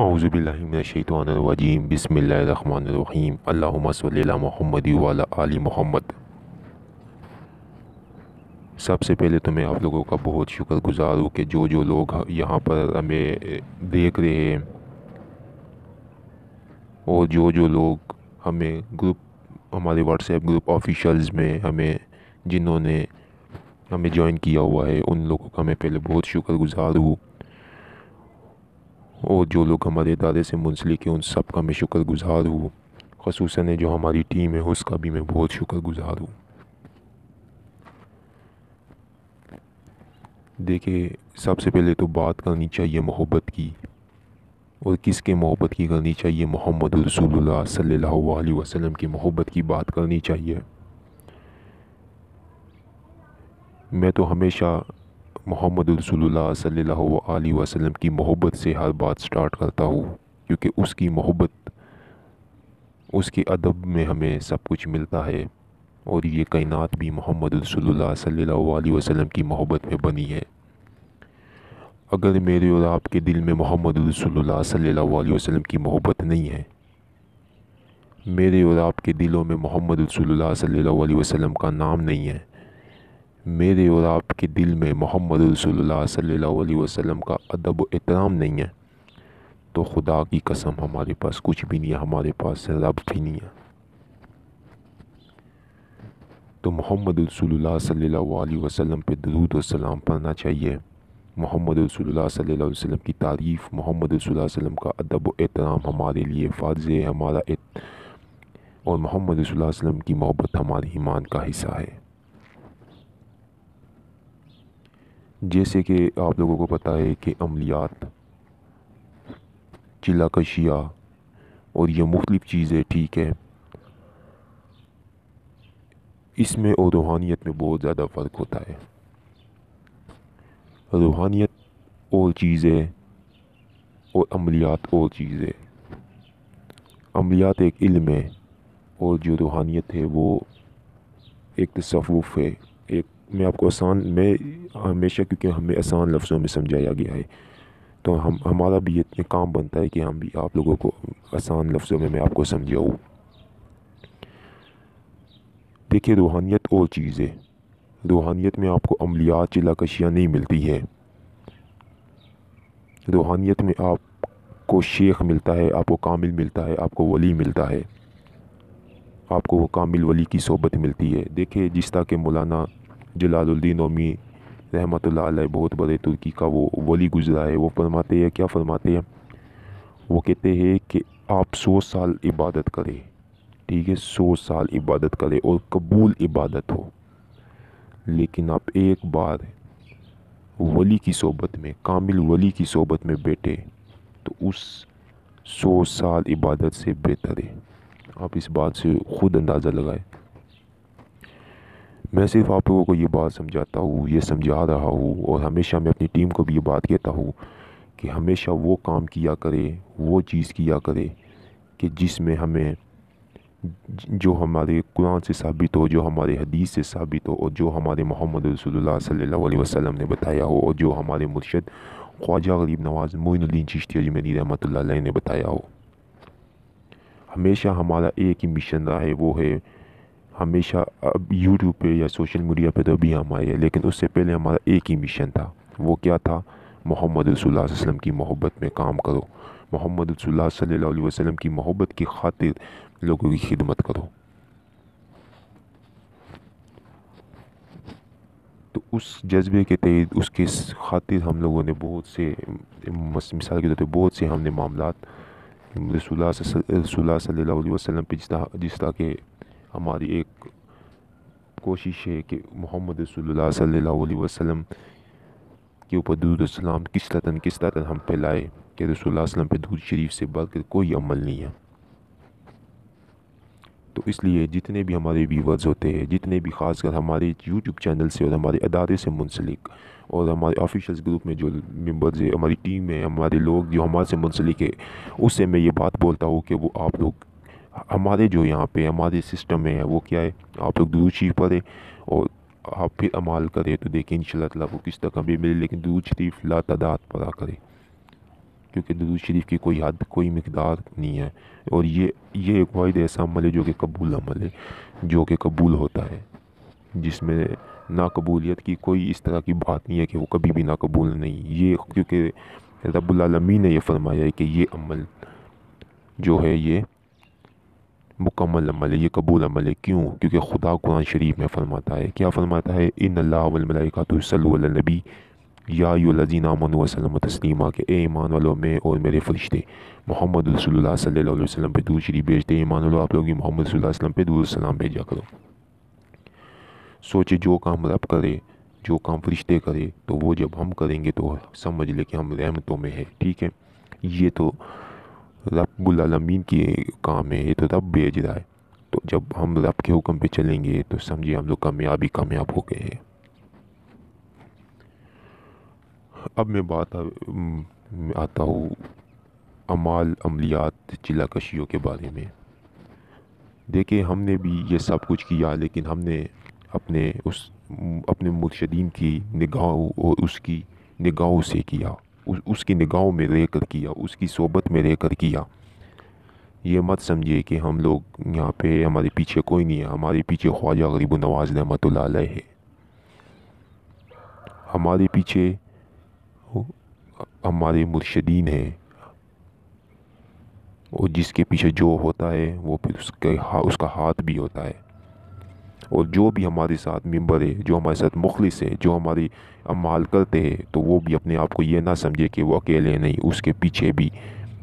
اعوذ باللہ من الشیطان الرجیم بسم اللہ الرحمن الرحیم اللہم صلی علی محمد وعلی آل محمد۔ سب سے پہلے تو میں آپ لوگوں کا بہت شکر گزار ہوں کہ جو لوگ یہاں پر ہمیں دیکھ رہے ہیں اور جو لوگ ہمیں ہمارے واٹس ایپ گروپ آفیشلز میں جنہوں نے ہمیں جوائن کیا ہوا ہے، ان لوگوں کا میں پہلے بہت شکر گزار ہوں، اور جو لوگ ہمارے ادارے سے منسلک ہیں ان سب کا میں شکر گزار ہوں، خصوصاً جو ہماری ٹیم ہے اس کا بھی میں بہت شکر گزار ہوں۔ دیکھیں، سب سے پہلے تو بات کرنی چاہیے محبت کی، اور کس کے محبت کی کرنی چاہیے؟ محمد رسول اللہ صلی اللہ علیہ وسلم کی محبت کی بات کرنی چاہیے۔ میں تو ہمیشہ محمد رسول اللہ صلی اللہ علیہ وسلم کی محبت سے ہر بات سٹارٹ کرتا ہوں، کیونکہ اس کی محبت، اس کے ادب میں ہمیں سب کچھ ملتا ہے، اور یہ کائنات بھی محمد رسول اللہ صلی اللہ علیہ وسلم کی محبت میں بنی ہے۔ اگر میرے اور آپ کے دل میں محمد رسول اللہ صلی اللہ علیہ وسلم کی محبت نہیں ہے، میرے اور آپ کے دلوں میں محمد رسول اللہ صلی اللہ علیہ وسلم کا نام نہیں ہے، میرے اور آپ کے دل میں محمد رسول اللہ صلی اللہ علیہ وسلم کا ادب و احترام نہیں ہے، تو خدا کی قسم ہمارے پاس کچھ بھی نہیں ہے، ہمارے پاس رب بھی نہیں ہے۔ تو محمد رسول اللہ صلی اللہ علیہ وسلم پہ درود و سلام پڑھنا چاہیے۔ محمد رسول اللہ صلی اللہ علیہ وسلم کی تعریف، محمد رسول اللہ علیہ وسلم کا ادب و احترام ہمارے لیے فرض ہے، اور محمد رسول اللہ علیہ وسلم کی محبت ہمارے ایمان کا حصہ ہے۔ جیسے کہ آپ لوگوں کو پتہ ہے کہ عملیات، چلہ کشیاں اور یہ مختلف چیزیں، ٹھیک ہے، اس میں اور روحانیت میں بہت زیادہ فرق ہوتا ہے۔ روحانیت اور چیز ہے اور عملیات اور چیز ہے۔ عملیات ایک علم ہے، اور جو روحانیت ہے وہ ایک تصوف ہے۔ میں آپ کو میں ہمیشہ، کیونکہ ہمیں آسان لفظوں میں سمجھایا گیا ہے، تو ہمارا بھی یہ کام بنتا ہے کہ ہم بھی آپ لوگوں کو آسان لفظوں میں آپ کو سمجھاؤں۔ دیکھیں، روحانیت اور چیز ہے۔ روحانیت میں آپ کو عملیات، چلہ کشیاں نہیں ملتی ہے۔ روحانیت میں آپ کو شیخ ملتا ہے، آپ کو کامل ملتا ہے، آپ کو ولی ملتا ہے، آپ کو وہ کامل ولی کی صحبت ملتی ہے۔ دیکھیں، جس طرح کہ مولانا جلال الدین رومی رحمۃ اللہ علیہ، بہت بڑے ترکی کا وہ ولی گزرا ہے، وہ فرماتے ہیں، کیا فرماتے ہیں؟ وہ کہتے ہیں کہ آپ 100 سال عبادت کریں، ٹھیک ہے، 100 سال عبادت کریں اور قبول عبادت ہو، لیکن آپ ایک بار ولی کی صحبت میں، کامل ولی کی صحبت میں بیٹھے تو اس 100 سال عبادت سے بہتر ہے۔ آپ اس بات سے خود اندازہ لگائیں۔ میں صرف آپ لوگوں کو یہ بات سمجھاتا ہوں، یہ سمجھا رہا ہوں، اور ہمیشہ میں اپنی ٹیم کو بھی یہ بات کہتا ہوں کہ ہمیشہ وہ کام کیا کرے، وہ چیز کیا کرے کہ جس میں ہمیں، جو ہمارے قرآن سے ثابت ہو، جو ہمارے حدیث سے ثابت ہو، اور جو ہمارے محمد رسول اللہ صلی اللہ علیہ وسلم نے بتایا ہو، اور جو ہمارے مرشد خواجہ غریب نواز معین الدین چشتی اجمیری رحمۃ اللہ علیہ نے بتایا ہو۔ ہمیشہ ہمارا ایک ہی مشن رہا ہے، وہ ہے ہمیشہ، اب یوٹیوب پہ یا سوشل میڈیا پہ تو ابھی ہم آئے ہیں، لیکن اس سے پہلے ہمارا ایک ہی مشن تھا۔ وہ کیا تھا؟ محمد رسول اللہ صلی اللہ علیہ وسلم کی محبت میں کام کرو، محمد رسول اللہ صلی اللہ علیہ وسلم کی محبت کی خاطر لوگوں کی خدمت کرو۔ تو اس جذبے کے تحت، اس کے خاطر ہم لوگوں نے بہت سے، مثال کے طور پہ بہت سے ہم نے معاملات رسول اللہ صلی اللہ علیہ وسلم پہ، جس طرح کہ ہماری ایک کوشش ہے کہ محمد رسول اللہ صلی اللہ علیہ وسلم کے اوپر درود و سلام کس طرح ہم پھیلائے کہ رسول اللہ صلی اللہ علیہ وسلم پہ درود شریف سے بڑھ کر کوئی عمل نہیں ہے۔ تو اس لیے جتنے بھی ہمارے ویورز ہوتے ہیں، جتنے بھی خاص کر ہمارے یوٹیوب چینل سے اور ہمارے ادارے سے منسلک، اور ہمارے آفیشلز گروپ میں جو ممبرز ہیں، ہماری ٹیم میں ہمارے لوگ جو ہمارے سے منسلک ہے، اس سے میں یہ بات بولتا ہوں کہ وہ آپ لوگ ہمارے جو یہاں پہ ہمارے سسٹم میں ہے، وہ کیا ہے، آپ لوگ درود شریف پڑھیں اور آپ پھر عمال کریں، تو دیکھیں انشاءاللہ تعالیٰ کو کس طرح بھی ملے، لیکن درود شریف لا تعداد پڑھا کریں۔ کیونکہ درود شریف کی کوئی حد کوئی مقدار نہیں ہے، اور یہ ایک واحد ایسا عمل ہے جو کہ قبول عمل ہے، جو کہ قبول ہوتا ہے، جس میں ناقبولیت کی کوئی اس طرح کی بات نہیں ہے کہ وہ کبھی بھی ناقبول نہیں، یہ کیونکہ رب العالمین نے یہ فرمایا ہے کہ یہ عمل جو ہے یہ مکمل عمل ہے، یہ قبول عمل ہے۔ کیوں؟ کیونکہ خدا قرآن شریف میں فرماتا ہے، کیا فرماتا ہے؟ ان اللہ والملائکۃ یصلون علی النبی یا ایھا الذین آمنوا وسلموا تسلیما، کہ اے ایمان والو، میں اور میرے فرشتے محمد رسول اللہ صلی اللہ علیہ وسلم پہ درود شریف بھیجتے ہیں۔ ایمان والو، آپ لوگ بھی محمد صلی اللہ علیہ وسلم پہ درود السلام بھیجا کرو۔ سوچے جو کام رب کرے، جو کام فرشتے کرے، تو وہ جب ہم کریں گے تو سمجھ لے کہ ہم رحمتوں میں ہیں، ٹھیک ہے؟ یہ تو رب العالمین کی کام ہے، یہ تو رب بھیج رہا ہے، تو جب ہم رب کے حکم پہ چلیں گے تو سمجھے ہم لوگ کامیاب ہو گئے ہیں۔ اب میں آتا ہوں اعمال، عملیات، چلہ کشیوں کے بارے میں۔ دیکھیں، ہم نے بھی یہ سب کچھ کیا، لیکن ہم نے اپنے مرشدین کی نگاہوں اور اس کی نگاہوں سے کیا، اس کی نگاہوں میں رہ کر کیا، اس کی صحبت میں رہ کر کیا۔ یہ مت سمجھے کہ ہم لوگ یہاں پہ ہمارے پیچھے کوئی نہیں ہے، ہمارے پیچھے خواجہ غریب نواز رحمۃ اللہ علیہ ہے، ہمارے پیچھے ہمارے مرشدین ہیں، اور جس کے پیچھے جو ہوتا ہے وہ پھر اس کا ہاتھ بھی ہوتا ہے، اور جو بھی ہمارے ساتھ ممبر ہے، جو ہمارے ساتھ مخلص ہے، جو ہماری اعمال کرتے ہیں، تو وہ بھی اپنے آپ کو یہ نہ سمجھے کہ وہ اکیلے نہیں، اس کے پیچھے بھی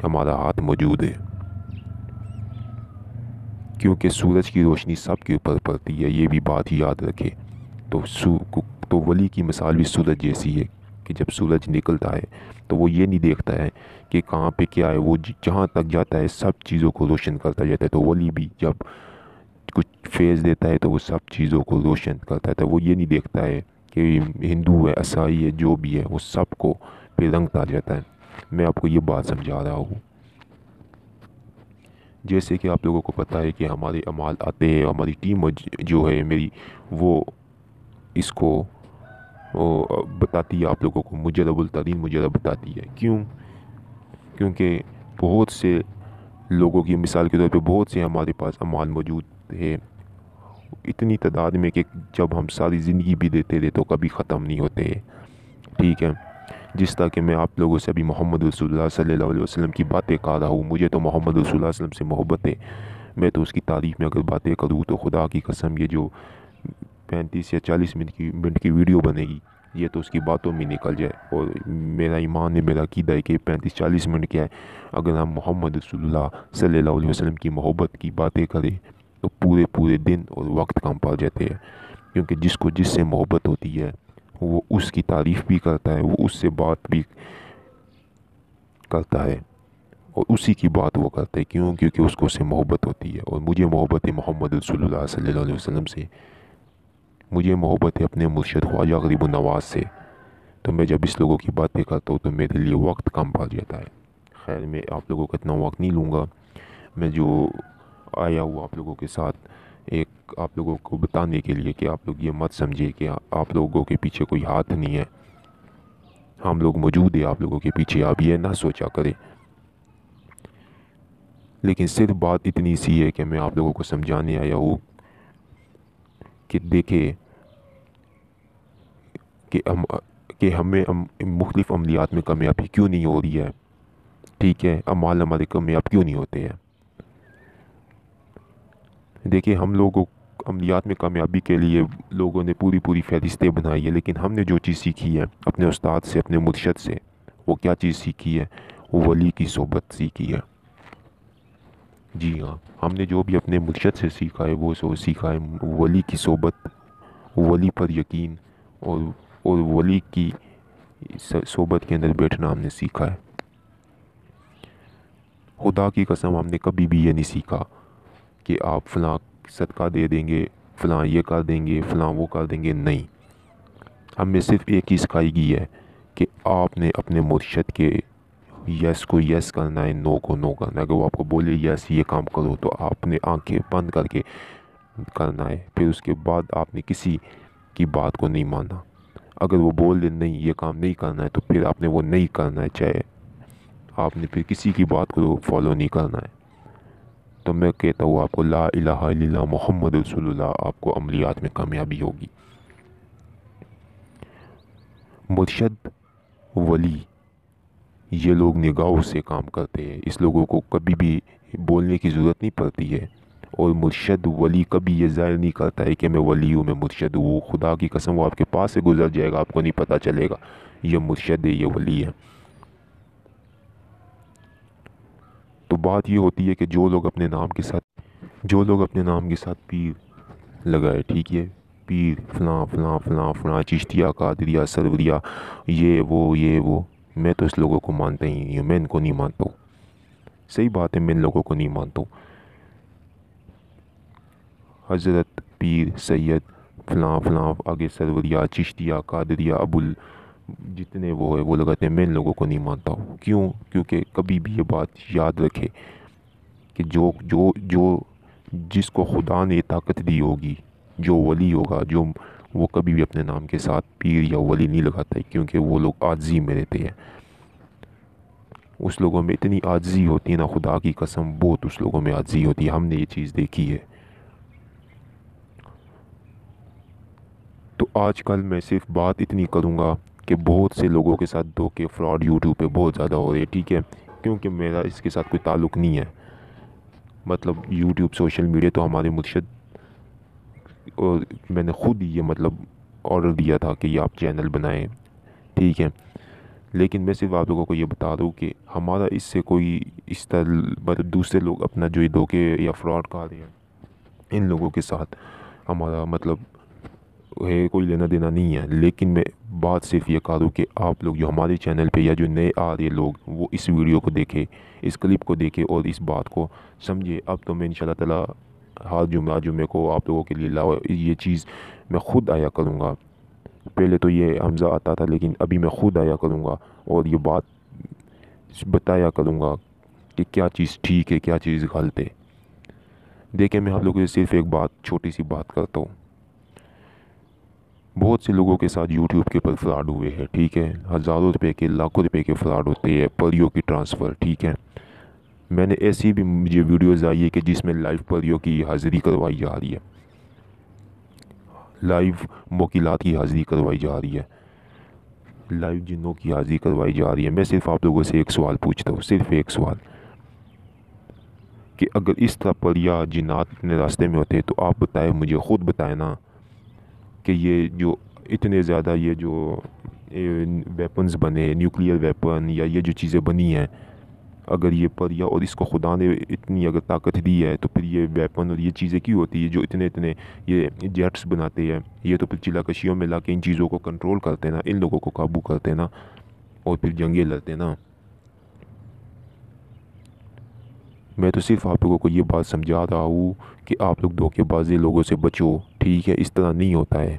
ہمارا ہاتھ موجود ہے، کیونکہ سورج کی روشنی سب کے اوپر پڑتی ہے، یہ بھی بات یاد رکھے۔ تو ولی کی مثال بھی سورج جیسی ہے کہ جب سورج نکلتا ہے تو وہ یہ نہیں دیکھتا ہے کہ کہاں پہ کیا ہے، وہ جہاں تک جاتا ہے سب چیزوں کو روشن کرتا جاتا ہے۔ تو ولی بھی جب کچھ فیض دیتا ہے تو وہ سب چیزوں کو روشن کرتا ہے، تو وہ یہ نہیں دیکھتا ہے کہ ہندو ہے، عیسائی ہے، جو بھی ہے، وہ سب کو پہ رنگتا جاتا ہے۔ میں آپ کو یہ بات سمجھا رہا ہوں۔ جیسے کہ آپ لوگوں کو پتہ ہے کہ ہمارے اعمال آتے ہیں، ہماری ٹیم جو ہے میری، وہ اس کو بتاتی ہے آپ لوگوں کو، مجرب الترین مجرب بتاتی ہے۔ کیونکہ بہت سے لوگوں کی مثال کے طور پہ بہت سے ہمارے پاس اعمال موجود ہے، اتنی تعداد میں کہ جب ہم ساری زندگی بھی دیتے رہے تو کبھی ختم نہیں ہوتے، ٹھیک ہے؟ جس طرح کہ میں آپ لوگوں سے ابھی محمد رسول اللہ صلی اللہ علیہ وسلم کی باتیں کر رہا ہوں، مجھے تو محمد رسول اللہ صلی اللہ علیہ وسلم سے محبت ہے، میں تو اس کی تعریف میں اگر باتیں کروں تو خدا کی قسم یہ جو 35 یا 40 منٹ کی ویڈیو بنے گی، یہ تو اس کی باتوں میں نکل جائے۔ اور میرا ایمان ہے، میرا عقیدہ ہے کہ 35-40 منٹ کیا ہے، اگر ہم محمد رسول اللہ صلی اللہ علیہ وسلم کی محبت کی باتیں کریں تو پورے دن اور وقت کم پڑ جاتے ہیں، کیونکہ جس سے محبت ہوتی ہے وہ اس کی تعریف بھی کرتا ہے، وہ اس سے بات بھی کرتا ہے، اور اسی کی بات وہ کرتا ہے۔ کیونکہ اس کو اس سے محبت ہوتی ہے، اور مجھے محبت ہے محمد رسول اللہ صلی اللہ علیہ وسلم سے، مجھے محبت ہے اپنے مرشد خواجہ غریب نواز سے، تو میں جب اس لوگوں کی باتیں کرتا ہوں تو میرے لیے وقت کم پڑ جاتا ہے۔ خیر، میں آپ لوگوں کا اتنا وقت نہیں لوں گا، میں جو آیا ہوں آپ لوگوں کے ساتھ ایک آپ لوگوں کو بتانے کے لیے کہ آپ لوگ یہ مت سمجھے کہ آپ لوگوں کے پیچھے کوئی ہاتھ نہیں ہے، ہم لوگ موجود ہیں آپ لوگوں کے پیچھے، آپ یہ نہ سوچا کریں۔ لیکن صرف بات اتنی سی ہے کہ میں آپ لوگوں کو سمجھانے آیا ہوں کہ دیکھیں کہ ہمیں مختلف عملیات میں کامیابی کیوں نہیں ہو رہی ہے، ٹھیک ہے؟ اعمال ہمارے کامیاب کیوں نہیں ہوتے ہیں؟ دیکھیں، ہم لوگوں عملیات میں کامیابی کے لیے لوگوں نے پوری فہرستیں بنائی ہے، لیکن ہم نے جو چیز سیکھی ہے اپنے استاد سے، اپنے مرشد سے، وہ کیا چیز سیکھی ہے؟ وہ ولی کی صحبت سیکھی ہے۔ جی ہاں، ہم نے جو بھی اپنے مرشد سے سیکھا ہے وہ سیکھا ہے ولی کی صحبت، ولی پر یقین، اور ولی کی صحبت کے اندر بیٹھنا ہم نے سیکھا ہے۔ خدا کی قسم ہم نے کبھی بھی یہ نہیں سیکھا کہ آپ فلاں صدقہ دے دیں گے، فلاں یہ کر دیں گے، فلاں وہ کر دیں گے، نہیں۔ ہمیں صرف ایک چیز سکھائی گئی ہے کہ آپ نے اپنے مرشد کے یس کو یس کرنا ہے، نو کو نو کرنا ہے۔ اگر وہ آپ کو بولے یس یہ کام کرو تو آپ نے آنکھیں بند کر کے کرنا ہے، پھر اس کے بعد آپ نے کسی کی بات کو نہیں ماننا۔ اگر وہ بول دے نہیں یہ کام نہیں کرنا ہے تو پھر آپ نے وہ نہیں کرنا ہے، چاہے آپ نے پھر کسی کی بات کو فالو نہیں کرنا ہے۔ تو میں کہتا ہوں آپ کو لا الہ الا اللہ محمد رسول اللہ، آپ کو عملیات میں کامیابی ہوگی۔ مرشد، ولی، یہ لوگ نگاہوں سے کام کرتے ہیں، اس لوگوں کو کبھی بھی بولنے کی ضرورت نہیں پڑتی ہے۔ اور مرشد ولی کبھی یہ ظاہر نہیں کرتا ہے کہ میں ولی ہوں، میں مرشد ہوں۔ وہ خدا کی قسم وہ آپ کے پاس سے گزر جائے گا، آپ کو نہیں پتہ چلے گا یہ مرشد ہے، یہ ولی ہے۔ تو بات یہ ہوتی ہے کہ جو لوگ اپنے نام کے ساتھ پیر لگائے، ٹھیک ہے، پیر فلاں فلاں فلاں فلاں، چشتیہ، قادریہ، سروریہ، یہ وہ، میں تو اس لوگوں کو مانتا ہی نہیں ہوں، میں ان کو نہیں مانتا ہوں۔ صحیح بات ہے، میں ان لوگوں کو نہیں مانتا ہوں۔ حضرت، پیر، سید، فلاں فلاں، آگے سروریہ، چشتیہ، قادریہ، جتنے وہ ہے وہ لگاتے ہیں، میں ان لوگوں کو نہیں مانتا ہوں۔ کیونکہ کبھی بھی یہ بات یاد رکھے کہ جو جس کو خدا نے طاقت دی ہوگی، جو ولی ہوگا، وہ کبھی بھی اپنے نام کے ساتھ پیر یا ولی نہیں لگاتا ہے، کیونکہ وہ لوگ عاجزی میں رہتے ہیں۔ اس لوگوں میں اتنی عاجزی ہوتی ہے نا، خدا کی قسم بہت اس لوگوں میں عاجزی ہوتی ہے، ہم نے یہ چیز دیکھی ہے۔ تو آج کل میں صرف بات اتنی کروں گا کہ بہت سے لوگوں کے ساتھ دھوکے، فراڈ یوٹیوب پہ بہت زیادہ ہو رہے ہیں، ٹھیک ہے، کیونکہ میرا اس کے ساتھ کوئی تعلق نہیں ہے۔ مطلب یوٹیوب، سوشل میڈیا تو ہمارے مرشد، اور میں نے خود یہ مطلب آرڈر دیا تھا کہ یہ آپ چینل بنائیں، ٹھیک ہے، لیکن میں صرف آپ لوگوں کو یہ بتا دوں کہ ہمارا اس سے کوئی اس طرح مطلب دوسرے لوگ اپنا جو یہ دھوکے یا فراڈ کر رہے ہیں، ان لوگوں کے ساتھ ہمارا مطلب ہے کوئی لینا دینا نہیں ہے۔ لیکن میں بات صرف یہ کہہ دوں کہ آپ لوگ جو ہمارے چینل پہ یا جو نئے آ رہے لوگ، وہ اس ویڈیو کو دیکھیں، اس کلپ کو دیکھیں اور اس بات کو سمجھے۔ اب تو میں انشاءاللہ تعالیٰ ہر جمعہ کو آپ لوگوں کے لیے یہ چیز میں خود آیا کروں گا۔ پہلے تو یہ حمزہ آتا تھا، لیکن ابھی میں خود آیا کروں گا اور یہ بات بتایا کروں گا کہ کیا چیز ٹھیک ہے، کیا چیز غلط ہے۔ دیکھیں، میں آپ لوگوں سے صرف ایک چھوٹی سی بات کرتا ہوں۔ بہت سے لوگوں کے ساتھ یوٹیوب کے اوپر فراڈ ہوئے ہیں، ٹھیک ہے، ہزاروں روپے کے، لاکھوں روپے کے فراڈ ہوتے ہیں، پریوں کی ٹرانسفر، ٹھیک ہے۔ میں نے ایسی بھی مجھے ویڈیوز آئی ہے کہ جس میں لائیو پریوں کی حاضری کروائی جا رہی ہے، لائیو موکلات کی حاضری کروائی جا رہی ہے، لائیو جنوں کی حاضری کروائی جا رہی ہے۔ میں صرف آپ لوگوں سے ایک سوال پوچھتا ہوں، صرف ایک سوال، کہ اگر اس طرح پریا جنات اپنے راستے میں ہوتے تو آپ بتائیں، مجھے خود بتائیں نا، کہ یہ جو اتنے زیادہ یہ جو ویپنز بنے، نیوکلیئر ویپن یا یہ جو چیزیں بنی ہیں، اگر یہ پریا اور اس کو خدا نے اتنی اگر طاقت دی ہے، تو پھر یہ ویپن اور یہ چیزیں کیوں ہوتی ہے جو اتنے یہ جیٹس بناتے ہیں؟ یہ تو پھر چلا کشیوں میں لا کے ان چیزوں کو کنٹرول کرتے نا، ان لوگوں کو قابو کرتے نا، اور پھر جنگیں لڑتے نا۔ میں تو صرف آپ لوگوں کو یہ بات سمجھا رہا ہوں کہ آپ لوگ دھوکے بازی لوگوں سے بچو، ٹھیک ہے، اس طرح نہیں ہوتا ہے،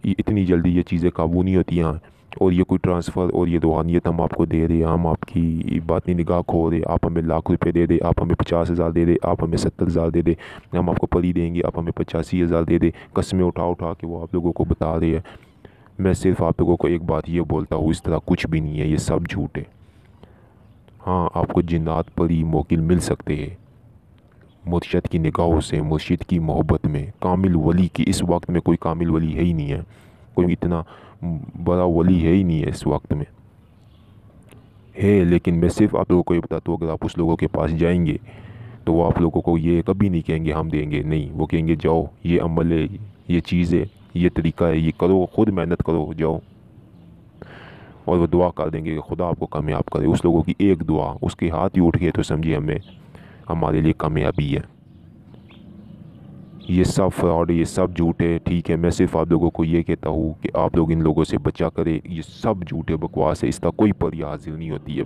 اتنی جلدی یہ چیزیں قابو نہیں ہوتی ہیں۔ اور یہ کوئی ٹرانسفر اور یہ روحانیت ہم آپ کو دے رہے ہیں، ہم آپ کی باطنی نگاہ کھو رہے، آپ ہمیں لاکھ روپے دے دے، آپ ہمیں 50,000 دے دے، آپ ہمیں 70,000 دے دے، ہم آپ کو پری دیں گے، آپ ہمیں 85,000 دے دے، قسمیں اٹھا کے وہ آپ لوگوں کو بتا رہے ہیں۔ میں صرف آپ لوگوں کو ایک بات یہ بولتا ہوں، اس طرح کچھ بھی نہیں ہے، یہ سب جھوٹ ہے۔ ہاں، آپ کو جنات، پری، موکل مل سکتے ہیں مرشد کی نگاہوں سے، مرشد کی محبت میں۔ کامل ولی کی اس وقت میں کوئی کامل ولی ہے ہی نہیں ہے، کوئی اتنا بڑا ولی ہے ہی نہیں ہے اس وقت میں، ہے، لیکن میں صرف آپ لوگوں کو یہ بتاتا ہوں، اگر آپ اس لوگوں کے پاس جائیں گے تو وہ آپ لوگوں کو یہ کبھی نہیں کہیں گے ہم دیں گے، نہیں، وہ کہیں گے جاؤ، یہ عمل ہے، یہ چیز ہے، یہ طریقہ ہے، یہ کرو، خود محنت کرو، جاؤ، اور وہ دعا کر دیں گے کہ خدا آپ کو کامیاب کرے۔ اس لوگوں کی ایک دعا، اس کے ہاتھ ہی اٹھ گئے تو سمجھیے ہمارے لیے کامیابی ہے۔ یہ سب فراڈ ہے، یہ سب جھوٹ ہے، ٹھیک ہے۔ میں صرف آپ لوگوں کو یہ کہتا ہوں کہ آپ لوگ ان لوگوں سے بچا کرے، یہ سب جھوٹ ہے، بکواس ہے، اس کا کوئی پری حاصل نہیں ہوتی ہے،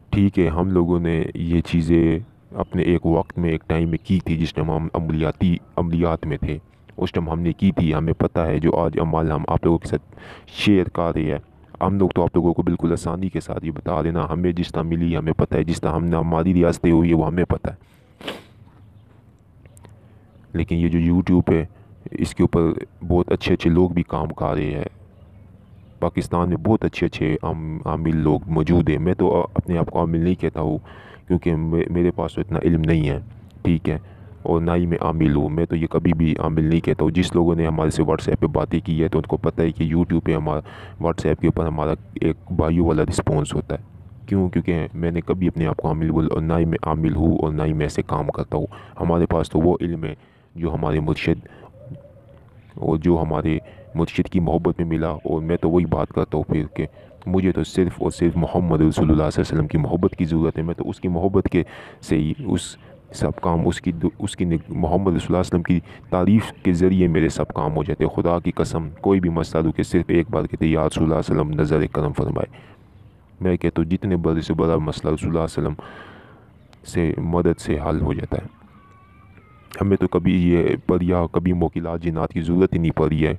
ٹھیک ہے۔ ہم لوگوں نے یہ چیزیں اپنے ایک وقت میں، ایک ٹائم میں کی تھی، جس ٹائم ہم عملیات میں تھے، اس ٹائم ہم نے کی تھی، ہمیں پتہ ہے جو آج عمل ہم آپ لوگوں کے ساتھ شیئر کر رہے ہیں، ہم لوگ تو آپ لوگوں کو بالکل آسانی کے ساتھ یہ بتا دینا، ہمیں جس طرح ملی ہمیں پتہ ہے، جس طرح ہماری ریاستیں ہوئی ہے وہ ہمیں پتہ ہے۔ لیکن یہ جو یوٹیوب ہے، اس کے اوپر بہت اچھے لوگ بھی کام کر رہے ہیں، پاکستان میں بہت اچھے اچھے عامل لوگ موجود ہیں. میں تو اپنے آپ کو عامل نہیں کہتا ہوں کیونکہ میرے پاس تو اتنا علم نہیں ہے, ٹھیک ہے, اور نہ ہی میں عامل ہوں. میں تو یہ کبھی بھی عامل نہیں کہتا ہوں. جس لوگوں نے ہمارے سے واٹس ایپ پہ باتیں کی ہے تو ان کو پتہ ہے کہ یوٹیوب پہ واٹس ایپ کے اوپر ہمارا ایک بھائیوں والا رسپانس ہوتا ہے. کیونکہ میں نے کبھی اپنے آپ کو عامل بولا, اور نہ ہی میں عامل ہوں, اور نہ ہی میں ایسے کام کرتا ہوں. ہمارے پاس تو وہ علم ہے جو ہمارے مرشد کی محبت میں ملا, اور میں تو وہی بات کرتا ہوں پھر کہ مجھے تو صرف اور صرف محمد رسول اللہ صلی اللہ علیہ وسلم کی محبت کی ضرورت ہے. میں تو اس کی محبت کے سے ہی سب کام اس کی محمد رسول اللہ صلی اللہ علیہ وسلم کی تعریف کے ذریعے میرے سب کام ہو جاتے ہیں. خدا کی قسم کوئی بھی مسئلہ ہو کہ صرف ایک بار کہتے یا رسول اللہ صلی اللہ علیہ وسلم نظر کرم فرمائے. میں کہتا ہوں جتنے بڑے سے بڑا مسئلہ رسول اللہ صلی اللہ علیہ وسلم سے مدد سے حل ہو جاتا ہے. ہمیں تو کبھی یہ پریا کبھی موکلات جنات کی ضرورت ہی نہیں پڑی ہے.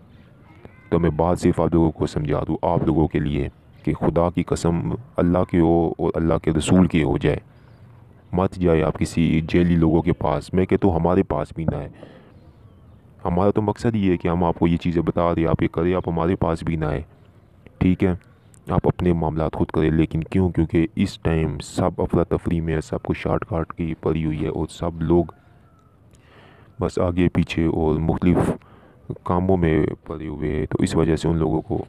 تو میں بات صرف آپ لوگوں کو سمجھا دوں, آپ لوگوں کے لیے, کہ خدا کی قسم اللہ کے ہو اور اللہ کے رسول کے ہو جائے, مت جائے آپ کسی جیلی لوگوں کے پاس. میں کہتا ہوں ہمارے پاس بھی نہ ہے. ہمارا تو مقصد یہ ہے کہ ہم آپ کو یہ چیزیں بتا دیں, آپ یہ کریں, آپ ہمارے پاس بھی نہ آئے, ٹھیک ہے. آپ اپنے معاملات خود کریں. لیکن کیونکہ اس ٹائم سب افراتفری میں ہے, سب کو شارٹ کاٹ کی پڑی ہوئی ہے, اور سب لوگ بس آگے پیچھے اور مختلف کاموں میں پڑے ہوئے ہیں. تو اس وجہ سے ان لوگوں کو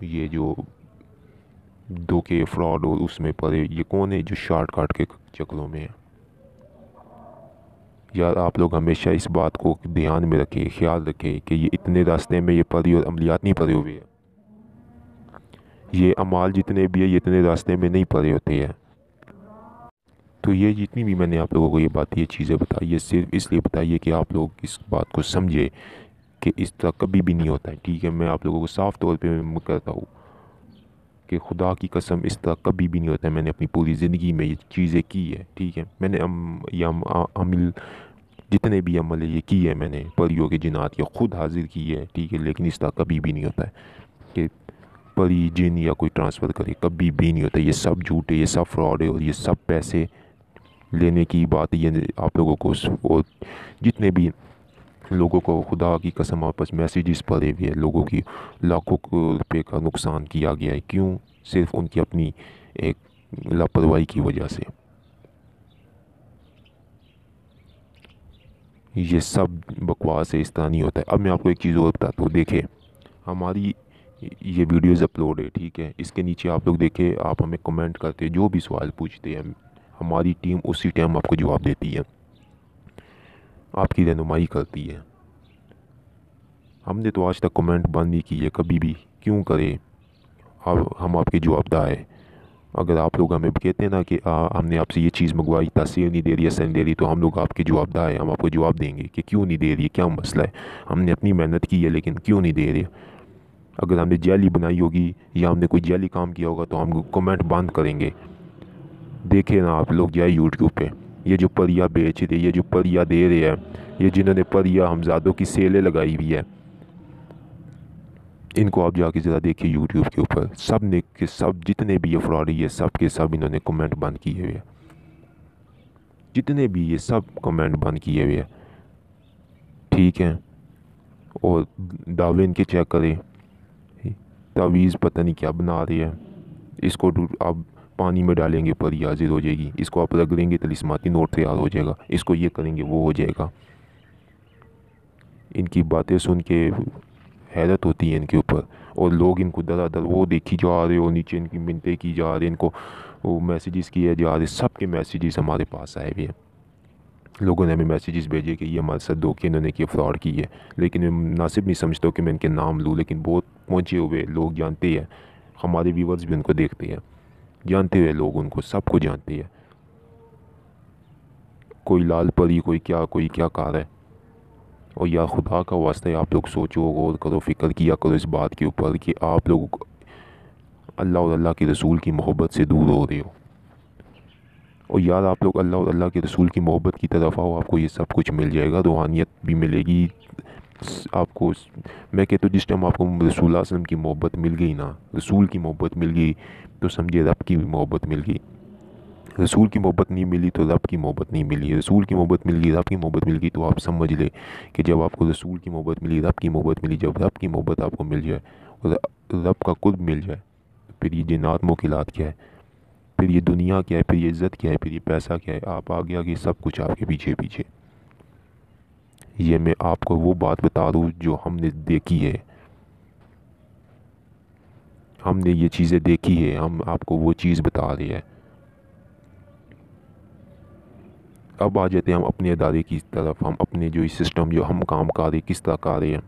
یہ جو دھوکے فراڈ اور اس میں پڑے, یہ کون ہے جو شارٹ کاٹ کے چکروں میں ہے. یار آپ لوگ ہمیشہ اس بات کو دھیان میں رکھیں, خیال رکھیں کہ یہ اتنے راستے میں یہ پڑی اور عملیات نہیں پڑے ہوئے ہیں. یہ اعمال جتنے بھی ہیں یہ اتنے راستے میں نہیں پڑے ہوتے ہیں. تو یہ جتنی بھی میں نے آپ لوگوں کو یہ چیزیں بتائی ہے, صرف اس لیے بتائی ہے کہ آپ لوگ اس بات کو سمجھے کہ اس طرح کبھی بھی نہیں ہوتا ہے, ٹھیک ہے. میں آپ لوگوں کو صاف طور پہ کہتا ہوں کہ خدا کی قسم اس طرح کبھی بھی نہیں ہوتا ہے. میں نے اپنی پوری زندگی میں یہ چیزیں کی ہے, ٹھیک ہے. میں نے عمل جتنے بھی عمل یہ کی ہے, میں نے پریوں کے جنات یا خود حاضر کی ہے, ٹھیک ہے. لیکن اس طرح کبھی بھی نہیں ہوتا ہے کہ پری جن یا کوئی ٹرانسفر کرے, کبھی بھی نہیں ہوتا. یہ سب جھوٹ ہے, یہ سب فراڈ ہے, اور یہ سب پیسے لینے کی بات. یہ آپ لوگوں کو اور جتنے بھی لوگوں کو خدا کی قسم آپس میسیجز پڑے ہوئے ہیں, لوگوں کی لاکھوں روپے کا نقصان کیا گیا ہے. کیوں؟ صرف ان کی اپنی ایک لاپرواہی کی وجہ سے. یہ سب بکواس ہے, اس طرح نہیں ہوتا ہے. اب میں آپ کو ایک چیز اور بتاتا ہوں. دیکھیں ہماری یہ ویڈیوز اپلوڈ ہے, ٹھیک ہے. اس کے نیچے آپ لوگ دیکھیں, آپ ہمیں کمنٹ کرتے, جو بھی سوال پوچھتے ہیں, ہماری ٹیم اسی ٹائم آپ کو جواب دیتی ہے, آپ کی رہنمائی کرتی ہے. ہم نے تو آج تک کمنٹ بند نہیں کی ہے کبھی بھی. کیوں کرے؟ ہم آپ کے جواب دہ ہیں. اگر آپ لوگ ہمیں کہتے ہیں نا کہ ہم نے آپ سے یہ چیز منگوائی, تاثیر نہیں دے رہی, اثر نہیں دے رہی, تو ہم لوگ آپ کے جواب دہ ہیں. ہم آپ کو جواب دیں گے کہ کیوں نہیں دے رہی ہے, کیا مسئلہ ہے. ہم نے اپنی محنت کی ہے لیکن کیوں نہیں دے رہے. اگر ہم نے جیلی بنائی ہوگی یا ہم نے کوئی جیلی کام کیا ہوگا تو ہم کمنٹ بند کریں گے. دیکھیں نا آپ لوگ جائے یوٹیوب پہ, یہ جو پریا بیچ رہے, یہ جو پریا دے رہے ہیں, یہ جنہوں نے پریا ہمزادوں کی سیلیں لگائی ہوئی ہے, ان کو آپ جا کے ذرا دیکھیں یوٹیوب کے اوپر. سب جتنے بھی یہ فراڈی ہے, سب کے سب انہوں نے کمنٹ بند کیے ہوئے ہیں. جتنے بھی یہ سب کمنٹ بند کیے ہوئے ہیں, ٹھیک ہے. اور دعوے ان کے چیک کریں, تعویذ پتہ نہیں کیا بنا رہے ہیں. اس کو آپ پانی میں ڈالیں گے پری حاضر ہو جائے گی, اس کو آپ رگڑیں گے طلسماتی نوٹ تیار ہو جائے گا, اس کو یہ کریں گے وہ ہو جائے گا. ان کی باتیں سن کے حیرت ہوتی ہے ان کے اوپر, اور لوگ ان کو در وہ دیکھی جا رہے, اور نیچے ان کی منتیں کی جا رہی, ان کو وہ میسیجز کیے جا رہے. سب کے میسیجز ہمارے پاس آئے ہوئے ہیں. لوگوں نے ہمیں میسیجز بھیجے کہ یہ ہمارے ساتھ دھوکے انہوں نے کیا, فراڈ کی ہے. لیکن میں مناسب نہیں سمجھتا کہ میں ان کے نام لوں, لیکن بہت پہنچے ہوئے لوگ جانتے ہیں. ہمارے ویورز بھی ان کو دیکھتے ہیں, جانتے ہوئے لوگ ان کو سب کو جانتے ہیں. کوئی لال پری, کوئی کیا کار ہے. اور یا خدا کا واسطہ ہے, آپ لوگ سوچو, غور کرو, فکر کیا کرو اس بات کے اوپر کہ آپ لوگ اللہ اور اللہ کے رسول کی محبت سے دور ہو رہے ہو. اور یار آپ لوگ اللہ اور اللہ کے رسول کی محبت کی طرف آؤ, آپ کو یہ سب کچھ مل جائے گا. روحانیت بھی ملے گی آپ کو. میں کہتا ہوں جس ٹائم آپ کو رسول اللہ صلی اللہ علیہ وسلم کی محبت مل گئی نا, رسول کی محبت مل گئی, تو سمجھے رب کی بھی محبت مل گئی. رسول کی محبت نہیں ملی تو رب کی محبت نہیں ملی. رسول کی محبت مل گئی, رب کی محبت مل گئی, تو آپ سمجھ لے کہ جب آپ کو رسول کی محبت ملی, رب کی محبت ملی, جب رب کی محبت آپ کو مل جائے, رب کا قرب مل جائے، پھر یہ جنات موکلات کیا ہے، پھر یہ دنیا کیا ہے، پھر یہ عزت کیا ہے، پھر یہ پیسہ کیا ہے، آپ آگے آگے سب کچھ آپ کے پیچھے پیچھے۔ یہ میں آپ کو وہ بات بتا دوں جو ہم نے دیکھی ہے، ہم نے یہ چیزیں دیکھی ہے، ہم آپ کو وہ چیز بتا رہے ہیں۔ اب آ جاتے ہیں ہم اپنے ادارے کی طرف، ہم اپنے جو سسٹم جو ہم کام کر رہے کس طرح کر رہے ہیں،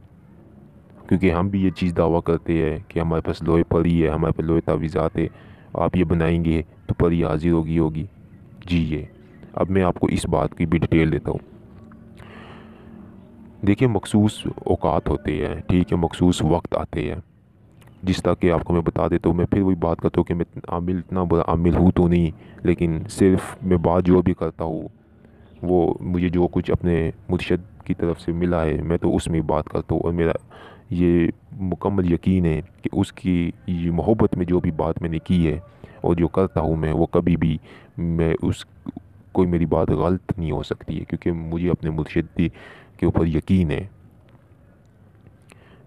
کیونکہ ہم بھی یہ چیز دعویٰ کرتے ہیں کہ ہمارے پاس لوہے پری ہے، ہمارے پاس لوہے تعویذات ہے، آپ یہ بنائیں گے تو پری حاضر ہوگی۔ جی یہ اب میں آپ کو اس بات کی بھی ڈیٹیل دیتا ہوں۔ دیکھیں مخصوص اوقات ہوتے ہیں، ٹھیک ہے، مخصوص وقت آتے ہیں، جس طرح کہ آپ کو میں بتا دیتا ہوں۔ میں پھر وہی بات کرتا ہوں کہ میں عامل اتنا بڑا عامل ہوں تو نہیں، لیکن صرف میں بات جو بھی کرتا ہوں وہ مجھے جو کچھ اپنے مرشد کی طرف سے ملا ہے میں تو اس میں بات کرتا ہوں، اور میرا یہ مکمل یقین ہے کہ اس کی یہ محبت میں جو بھی بات میں نے کی ہے اور جو کرتا ہوں میں، وہ کبھی بھی میں اس کوئی میری بات غلط نہیں ہو سکتی ہے، کیونکہ مجھے اپنے مرشد کے اوپر یقین ہے۔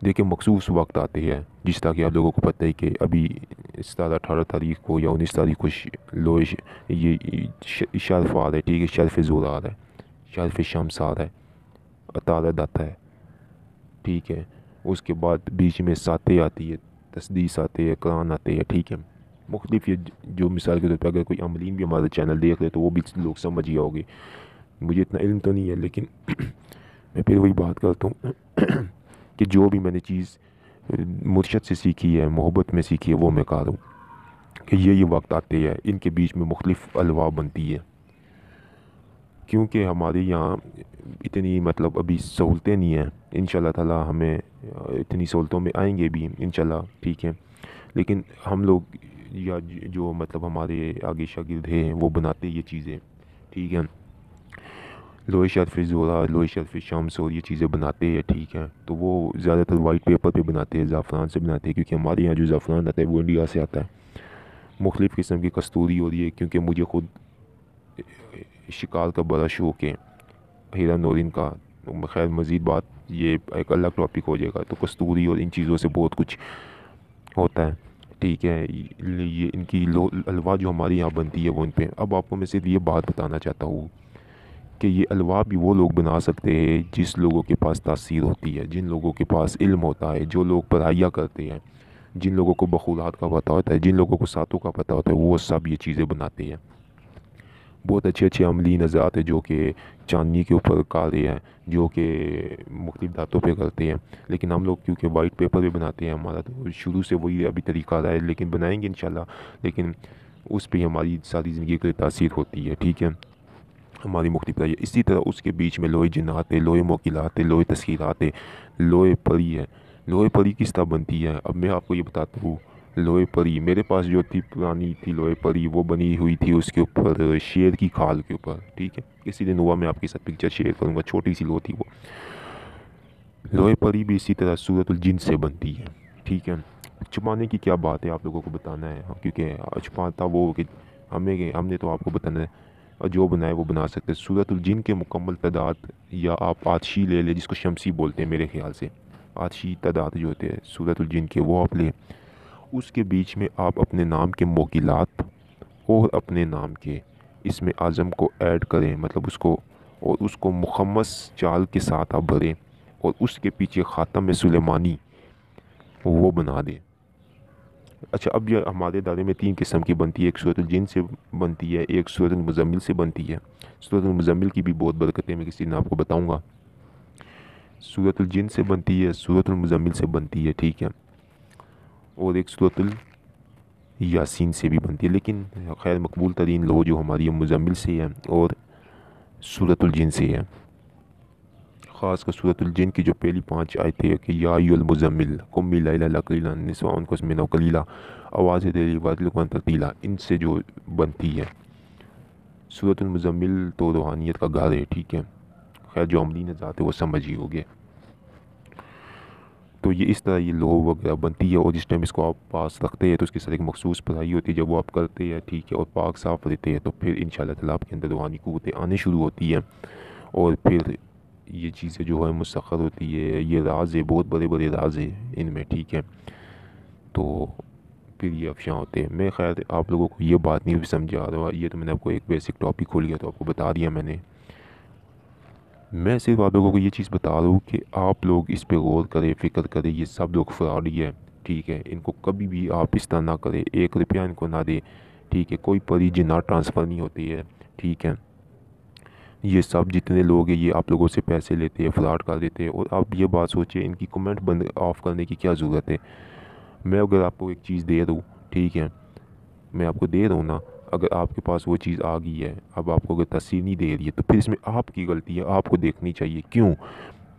دیکھیں مخصوص وقت آتے ہیں، جس طرح کہ آپ لوگوں کو پتہ ہے کہ ابھی 17-18 تاریخ کو یا 19 تاریخ کو یہ شرف آ رہا ہے، ٹھیک ہے، شرف زور آ رہا ہے، شرف شمس آ رہا ہے، عطارد آتا ہے، ٹھیک ہے، اس کے بعد بیچ میں ساتیں آتی ہے، تسدیس آتے ہیں، قرآن آتے ہیں، ٹھیک ہے، مختلف یہ جو مثال کے طور پہ اگر کوئی عاملین بھی ہمارا چینل دیکھ رہے تو وہ بھی لوگ سمجھ گیا ہوگے۔ مجھے اتنا علم تو نہیں ہے، لیکن میں پھر وہی بات کرتا ہوں کہ جو بھی میں نے چیز مرشد سے سیکھی ہے، محبت میں سیکھی ہے، وہ میں کہا دوں کہ یہ وقت آتے ہیں، ان کے بیچ میں مختلف الوا بنتی ہے، کیونکہ ہمارے یہاں اتنی مطلب ابھی سہولتیں نہیں ہیں۔ انشاءاللہ تعالی ہمیں اتنی سہولتوں میں آئیں گے بھی انشاءاللہ، ٹھیک ہے، لیکن ہم لوگ یا جو مطلب ہمارے آگے شاگرد ہیں وہ بناتے یہ چیزیں، ٹھیک ہے، لوہے شرف زورا، لوہے شرف شمس اور یہ چیزیں بناتے ہیں، ٹھیک ہے، تو وہ زیادہ تر وائٹ پیپر پہ بناتے ہیں، زعفران سے بناتے ہیں، کیونکہ ہمارے یہاں جو زعفران آتا ہے وہ انڈیا سے آتا ہے، مختلف قسم کی کستوری ہو رہی ہے، کیونکہ مجھے خود شکار کا بڑا شوق ہے، ہیرا نورین کا، خیر مزید بات یہ ایک الگ ٹاپک ہو جائے گا، تو کستوری اور ان چیزوں سے بہت کچھ ہوتا ہے، ٹھیک ہے، یہ ان کی الوا جو ہمارے یہاں بنتی ہے وہ ان پہ۔ اب آپ کو میں صرف یہ بات بتانا چاہتا ہوں کہ یہ الوا بھی وہ لوگ بنا سکتے ہیں جس لوگوں کے پاس تاثیر ہوتی ہے، جن لوگوں کے پاس علم ہوتا ہے، جو لوگ پڑھائیاں کرتے ہیں، جن لوگوں کو بخولات کا پتہ ہوتا ہے، جن لوگوں کو ساتوں کا پتہ ہوتا ہے، وہ سب یہ چیزیں بناتے ہیں۔ بہت اچھے اچھے عملی نظرات ہیں جو کہ چاندنی کے اوپر کارے ہیں، جو کہ مختلف دھاتوں پہ کرتے ہیں، لیکن ہم لوگ کیونکہ وائٹ پیپر پہ بناتے ہیں، ہمارا تو شروع سے وہی ابھی طریقہ رہا ہے، لیکن بنائیں گے انشاءاللہ، لیکن اس پہ ہماری ساری زندگی کی تاثیر ہوتی ہے، ٹھیک ہے، ہماری مختلف رہی ہے۔ اسی طرح اس کے بیچ میں لوہے جنات ہے، لوہے موکلات ہے، لوہے تسخیرات ہے، لوہے پری ہے۔ لوہے پری کس طرح بنتی ہے اب میں آپ کو یہ بتاتا ہوں۔ لوہے پری میرے پاس جو تھی پرانی تھی لوہے پری، وہ بنی ہوئی تھی اس کے اوپر شیر کی کھال کے اوپر، ٹھیک ہے، کسی دن ہوا میں آپ کے ساتھ پکچر شیئر کروں گا، چھوٹی سی لوہے تھی وہ۔ لوہے پری بھی اسی طرح سورۃ الجن سے بنتی ہے، ٹھیک ہے۔ چھپانے کی کیا بات ہے، آپ لوگوں کو بتانا ہے، کیونکہ چھپاتا وہ کہ ہم نے تو آپ کو بتانا ہے، اور جو بنائے وہ بنا سکتے۔ سورۃ الجن کے مکمل تعداد، یا آپ آتشی لے لیں جس کو شمسی بولتے ہیں میرے خیال سے، آتشی تعداد جو ہوتے ہیں سورۃ الجن کے وہ آپ لیں، اس کے بیچ میں آپ اپنے نام کے موکلات اور اپنے نام کے اسم اعظم کو ایڈ کریں، مطلب اس کو، اور اس کو مخمس چال کے ساتھ آپ بھریں، اور اس کے پیچھے خاتم سلیمانی وہ بنا دیں۔ اچھا اب یہ ہمارے دائرے میں 3 قسم کی بنتی ہے، ایک سورۃ الجن سے بنتی ہے، ایک سورۃ المزمل سے بنتی ہے۔ سورۃ المزمل کی بھی بہت برکتیں میں کسی دن آپ کو بتاؤں گا۔ سورۃ الجن سے بنتی ہے، سورۃ المزمل سے بنتی ہے، ٹھیک ہے، اور ایک سورۃ یاسین سے بھی بنتی ہے، لیکن خیر مقبول ترین لو جو ہماری مزمل سے ہے اور سورۃ الجن سے ہے۔ خاص کر سورۃ الجن کی جو پہلی 5 آیتیں کہ یا ایھا المزمل قم اللیل الا قلیلا نصفہ انقص منہ قلیلا آواز دلی ورتل ترتیلا، ان سے جو بنتی ہے۔ سورۃ المزمل تو روحانیت کا گھر ہے، ٹھیک ہے، خیر جو عملی نظات ہے وہ سمجھ ہی ہوگے۔ تو یہ اس طرح یہ لو وغیرہ بنتی ہے، اور جس ٹائم اس کو آپ پاس رکھتے ہیں تو اس کے ساتھ ایک مخصوص پڑھائی ہوتی ہے، جب وہ آپ کرتے ہیں، ٹھیک ہے، اور پاک صاف رہتے ہیں تو پھر انشاءاللہ تعالیٰ آپ کے اندر روحانی قوتیں آنے شروع ہوتی ہیں، اور پھر یہ چیزیں جو ہے مسخر ہوتی ہے۔ یہ راز ہے، بہت بڑے بڑے راز ہیں ان میں، ٹھیک ہے، تو پھر یہ افشاں ہوتے ہیں۔ میں خیر آپ لوگوں کو یہ بات نہیں سمجھا رہا، یہ تو میں نے آپ کو ایک بیسک ٹاپک کھول گیا تو آپ کو بتا دیا میں نے۔ میں صرف آپ لوگوں کو یہ چیز بتا رہا ہوں کہ آپ لوگ اس پہ غور کریں، فکر کریں، یہ سب لوگ فراڈی ہے، ٹھیک ہے۔ ان کو کبھی بھی آپ اس طرح نہ کریں، 1 روپیہ ان کو نہ دیں، ٹھیک ہے۔ کوئی پری جنات ٹرانسفر نہیں ہوتی ہے، ٹھیک ہے۔ یہ سب جتنے لوگ ہیں یہ آپ لوگوں سے پیسے لیتے ہیں، فراڈ کر دیتے ہیں، اور آپ یہ بات سوچیں ان کی کمنٹ بند آف کرنے کی کیا ضرورت ہے۔ میں اگر آپ کو ایک چیز دے دوں، ٹھیک ہے، میں آپ کو دے رہا ہوں نا، اگر آپ کے پاس وہ چیز آ گئی ہے، اب آپ کو اگر تصویر نہیں دے رہی ہے تو پھر اس میں آپ کی غلطی ہے، آپ کو دیکھنی چاہیے کیوں۔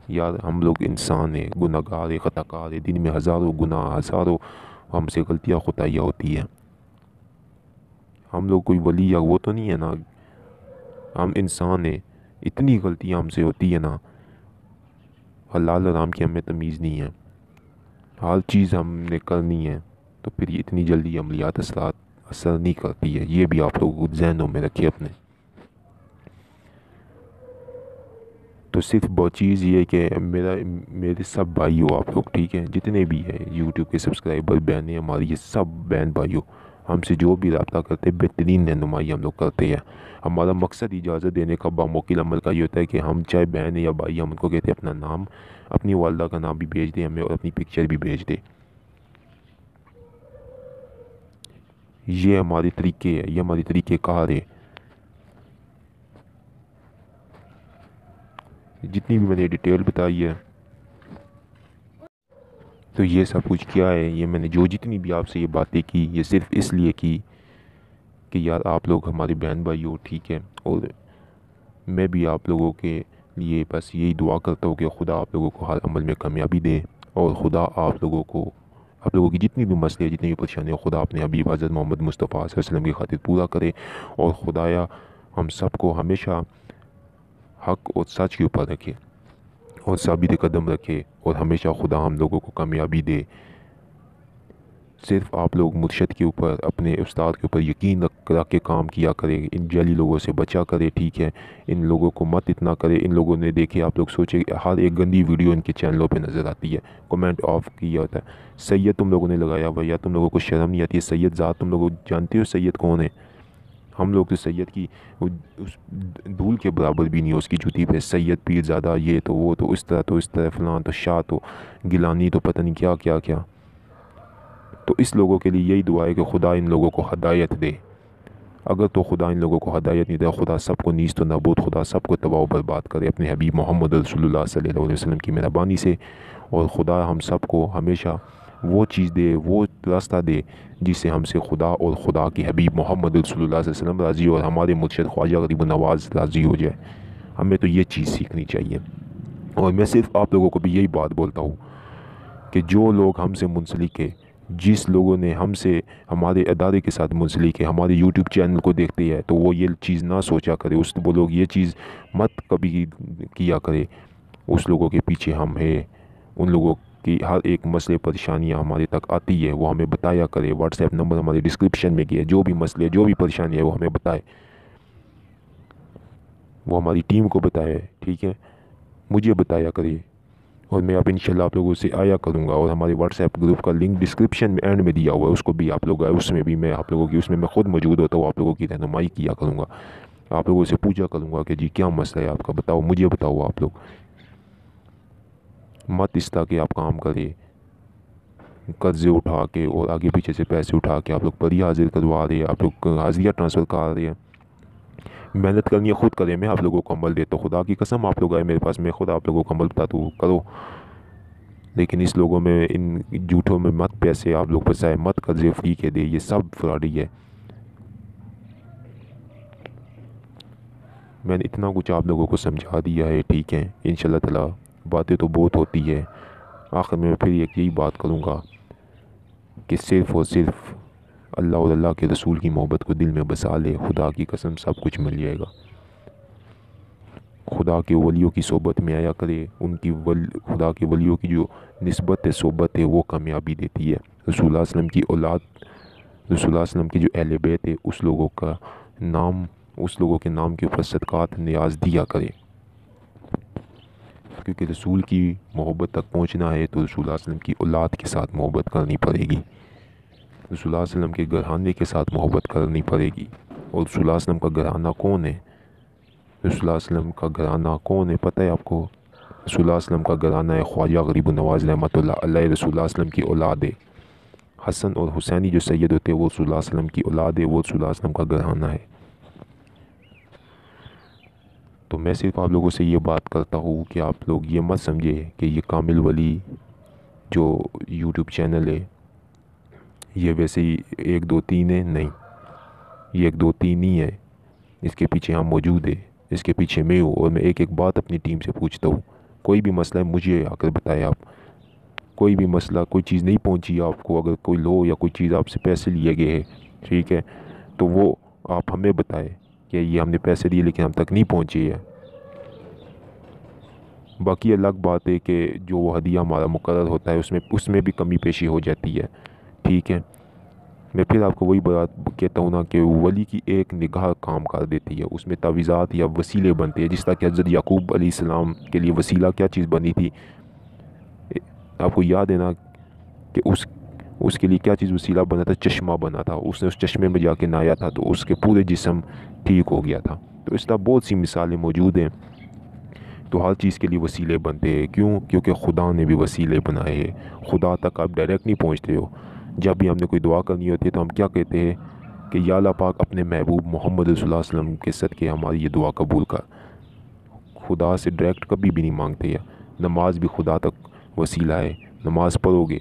یار ہم لوگ انسان ہیں، گناہ گار ہیں، خطا کار ہیں، دن میں ہزاروں گناہ، ہزاروں ہم سے غلطیاں خطائیاں ہوتی ہیں۔ ہم لوگ کوئی ولی یا وہ تو نہیں ہے نا، ہم انسان ہیں، اتنی غلطیاں ہم سے ہوتی ہیں نا، حلال حرام کی ہمیں تمیز نہیں ہے، ہر چیز ہم نے کرنی ہے، تو پھر یہ اتنی جلدی عملیات اثر نہیں کرتی ہے۔ یہ بھی آپ لوگوں کو ذہنوں میں رکھیے اپنے۔ تو صرف بہت چیز یہ ہے کہ میرے سب بھائی ہو آپ لوگ، ٹھیک ہے، جتنے بھی ہیں یوٹیوب کے سبسکرائبر بہنیں ہماری، یہ سب بہن بھائی ہو، ہم سے جو بھی رابطہ کرتے ہیں بہترین رہنمائی ہم لوگ کرتے ہیں۔ ہمارا مقصد اجازت دینے کا باموکل عمل کا یہ ہوتا ہے کہ ہم چاہے بہن یا بھائی، ہم ان کو کہتے ہیں اپنا نام، اپنی والدہ کا نام بھی بھیج دیں ہمیں، اور اپنی پکچر بھی بھیج دیں۔ یہ ہمارے طریقے ہے، یہ ہماری طریقے کار ہے۔ جتنی بھی میں نے ڈیٹیل بتائی ہے تو یہ سب کچھ کیا ہے، یہ میں نے جو جتنی بھی آپ سے یہ باتیں کی، یہ صرف اس لیے کی کہ یار آپ لوگ ہمارے بہن بھائی ہو، ٹھیک ہے۔ اور میں بھی آپ لوگوں کے لیے بس یہی دعا کرتا ہوں کہ خدا آپ لوگوں کو ہر عمل میں کامیابی دے، اور خدا آپ لوگوں کی جتنی بھی مسئلے، جتنی بھی پریشانیاں، خدا اپنے حبیب حضرت محمد مصطفیٰ صلی اللہ علیہ وسلم کی خاطر پورا کرے، اور خدایا ہم سب کو ہمیشہ حق اور سچ کے اوپر رکھے، اور ثابت قدم رکھے، اور ہمیشہ خدا ہم لوگوں کو کامیابی دے۔ صرف آپ لوگ مرشد کے اوپر، اپنے استاد کے اوپر یقین رکھ کے کام کیا کرے، ان جعلی لوگوں سے بچا کرے، ٹھیک ہے۔ ان لوگوں کو مت اتنا کرے، ان لوگوں نے دیکھے، آپ لوگ سوچے ہر ایک گندی ویڈیو ان کے چینلوں پہ نظر آتی ہے، کمنٹ آف کیا ہوتا ہے، سید تم لوگوں نے لگایا ہوا، یا تم لوگوں کو شرم نہیں آتی ہے؟ سید ذات تم لوگ جانتے ہو سید کون ہے؟ ہم لوگ تو سید کی اس دھول کے برابر بھی نہیں ہو اس کی جوتی پہ، سید پیر زادہ، یہ تو وہ تو اس طرح فلاں تو شاہ تو گیلانی تو پتہ نہیں کیا کیا کیا۔ تو اس لوگوں کے لیے یہی دعا ہے کہ خدا ان لوگوں کو ہدایت دے۔ اگر تو خدا ان لوگوں کو ہدایت نہیں دے، خدا سب کو نیست و نابود، خدا سب کو تباہ و برباد کرے اپنے حبیب محمد رسول اللہ صلی اللہ علیہ وسلم کی مہربانی سے، اور خدا ہم سب کو ہمیشہ وہ چیز دے، وہ راستہ دے جس سے ہم سے خدا اور خدا کی حبیب محمد رسول اللہ صلی اللہ علیہ وسلم راضی ہو، اور ہمارے مرشد خواجہ غریب نواز راضی ہو جائے۔ ہمیں تو یہ چیز سیکھنی چاہیے۔ اور میں صرف آپ لوگوں کو بھی یہی بات بولتا ہوں کہ جو لوگ ہم سے منسلک ہے، جس لوگوں نے ہم سے، ہمارے ادارے کے ساتھ منسلک ہے، ہمارے یوٹیوب چینل کو دیکھتے ہیں، تو وہ یہ چیز نہ سوچا کرے، وہ لوگ یہ چیز مت کبھی کیا کرے، اس لوگوں کے پیچھے ہم ہیں، ان لوگوں کی ہر ایک مسئلے پریشانیاں ہمارے تک آتی ہے وہ ہمیں بتایا کرے۔ واٹس ایپ نمبر ہمارے ڈسکرپشن میں کیا ہے، جو بھی مسئلے، جو بھی پریشانی ہے وہ ہمیں بتائے، وہ ہماری ٹیم کو بتائے، ٹھیک ہے، مجھے بتایا کرے، اور میں اب انشاءاللہ آپ لوگوں سے آیا کروں گا۔ اور ہمارے واٹس ایپ گروپ کا لنک ڈسکرپشن میں اینڈ میں دیا ہوا ہے، اس کو بھی آپ لوگ آئے، اس میں بھی میں آپ لوگوں کی، اس میں میں خود موجود ہوتا ہوں، آپ لوگوں کی رہنمائی کیا کروں گا، آپ لوگوں سے پوچھا کروں گا کہ جی کیا مسئلہ ہے آپ کا، بتاؤ، مجھے بتاؤ۔ آپ لوگ مت اس طرح کہ آپ کام کرے قرضے اٹھا کے اور آگے پیچھے سے پیسے اٹھا کے آپ لوگ پری حاضر کروا رہے ہیں، آپ لوگ حاضریہ ٹرانسفر کر رہے ہیں۔ محنت کرنی ہے خود کریں، میں آپ لوگوں کو عمل دیتا ہوں، خدا کی قسم آپ لوگ آئے میرے پاس، میں خود آپ لوگوں کو عمل بتاتا ہوں، کرو۔ لیکن اس لوگوں میں، ان جھوٹوں میں مت پیسے آپ لوگ پھنسائے، مت قرضے فری کے دے، یہ سب فراڈی ہے۔ میں نے اتنا کچھ آپ لوگوں کو سمجھا دیا ہے، ٹھیک ہے، انشاءاللہ تعالیٰ باتیں تو بہت ہوتی ہے، آخر میں پھر یہی بات کروں گا کہ صرف اور صرف اللہ اور اللہ کے رسول کی محبت کو دل میں بسا لے، خدا کی قسم سب کچھ مل جائے گا۔ خدا کے ولیوں کی صحبت میں آیا کرے، خدا کے ولیوں کی جو نسبت ہے، صحبت ہے، وہ کامیابی دیتی ہے۔ رسول اللہ علیہ وسلم کی اولاد، رسول اللہ علیہ وسلم کی جو اہل بیت ہے، اس لوگوں کے نام کے اوپر صدقات نیاز دیا کرے، کیونکہ رسول کی محبت تک پہنچنا ہے تو رسول اللہ علیہ وسلم کی اولاد کے ساتھ محبت کرنی پڑے گی۔ رسول اللہ صلی اللہ علیہ وسلم کے گھرانے کے ساتھ محبت کرنی پڑے گی۔ اور رسول اللہ صلی اللہ علیہ وسلم کا گھرانہ کون ہے؟ رسول اللہ صلی اللہ علیہ وسلم کا گھرانہ کون ہے پتہ ہے آپ کو؟ رسول اللہ صلی اللہ علیہ وسلم کا گھرانہ ہے خواجہ غریب نواز رحمۃ اللہ علیہ، رسول اللہ صلی اللہ علیہ وسلم کی اولاد ہے۔ حسن اور حسینی جو سید ہوتے ہیں وہ رسول اللہ صلی اللہ علیہ وسلم کی اولاد ہے، وہ رسول اللہ صلی اللہ علیہ وسلم کا گھرانہ ہے۔ تو میں صرف آپ لوگوں سے یہ بات کرتا ہوں کہ آپ لوگ یہ مت سمجھے کہ یہ کامل ولی جو یوٹیوب چینل ہے یہ ویسے ہی 1 2 3 ہے، نہیں، یہ 1 2 3 نہیں ہے، اس کے پیچھے ہم موجود ہے، اس کے پیچھے میں ہوں، اور میں ایک ایک بات اپنی ٹیم سے پوچھتا ہوں۔ کوئی بھی مسئلہ ہے مجھے آ کر بتائے آپ، کوئی بھی مسئلہ، کوئی چیز نہیں پہنچی آپ کو، اگر کوئی لو یا کوئی چیز آپ سے پیسے لیے گئے ہیں، ٹھیک ہے، تو وہ آپ ہمیں بتائے کہ یہ ہم نے پیسے دیے لیکن ہم تک نہیں پہنچی ہے۔ باقی الگ بات ہے کہ جو وہ ہدیہ ہمارا مقرر ہوتا ہے اس میں بھی کمی پیشی ہو جاتی ہے، ٹھیک ہے۔ میں پھر آپ کو وہی بات کہتا ہوں نا کہ ولی کی ایک نگاہ کام کر دیتی ہے، اس میں تعویذات یا وسیلے بنتے ہیں، جس طرح کہ حضرت یعقوب علیہ السلام کے لیے وسیلہ کیا چیز بنی تھی؟ آپ کو یاد ہے نا کہ اس کے لیے کیا چیز وسیلہ بنا تھا؟ چشمہ بنا تھا، اس نے اس چشمے میں جا کے نہایا تھا تو اس کے پورے جسم ٹھیک ہو گیا تھا۔ تو اس طرح بہت سی مثالیں موجود ہیں۔ تو ہر چیز کے لیے وسیلے بنتے ہیں، کیونکہ خدا نے بھی وسیلے بنائے ہیں۔ خدا تک آپ ڈائریکٹ نہیں پہنچتے ہو۔ جب بھی ہم نے کوئی دعا کرنی ہوتی ہے تو ہم کیا کہتے ہیں کہ یا اللہ پاک اپنے محبوب محمد رسول اللہ صلی اللہ علیہ وسلم کے صدقے ہماری یہ دعا قبول کر۔ خدا سے ڈائریکٹ کبھی بھی نہیں مانگتے ہیں۔ نماز بھی خدا تک وسیلہ ہے، نماز پڑھو گے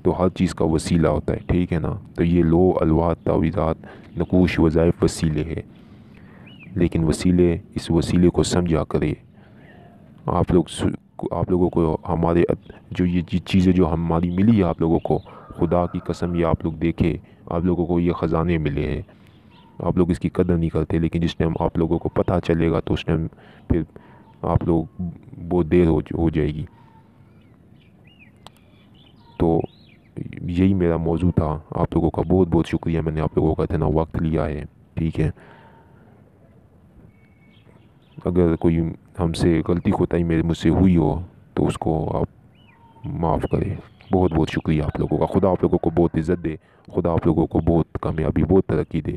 تو ہر چیز کا وسیلہ ہوتا ہے، ٹھیک ہے نا۔ تو یہ لو الوات تعویذات نقوش وظائف وسیلے ہے، لیکن اس وسیلے کو سمجھا کرے۔ آپ لوگوں کو ہمارے جو یہ چیزیں جو ہماری ملی ہے آپ لوگوں کو، خدا کی قسم یہ آپ لوگ دیکھے، آپ لوگوں کو یہ خزانے ملے ہیں، آپ لوگ اس کی قدر نہیں کرتے، لیکن جس ٹائم آپ لوگوں کو پتہ چلے گا تو اس ٹائم پھر آپ لوگ بہت دیر ہو جائے گی۔ تو یہی میرا موضوع تھا۔ آپ لوگوں کا بہت بہت شکریہ، میں نے آپ لوگوں کا اتنا وقت لیا ہے، ٹھیک ہے۔ اگر کوئی ہم سے غلطی کوتاہی مجھ سے ہوئی ہو تو اس کو آپ معاف کریں۔ بہت بہت شکریہ آپ لوگوں کا۔ خدا آپ لوگوں کو بہت عزت دے، خدا آپ لوگوں کو بہت کامیابی، بہت ترقی دے۔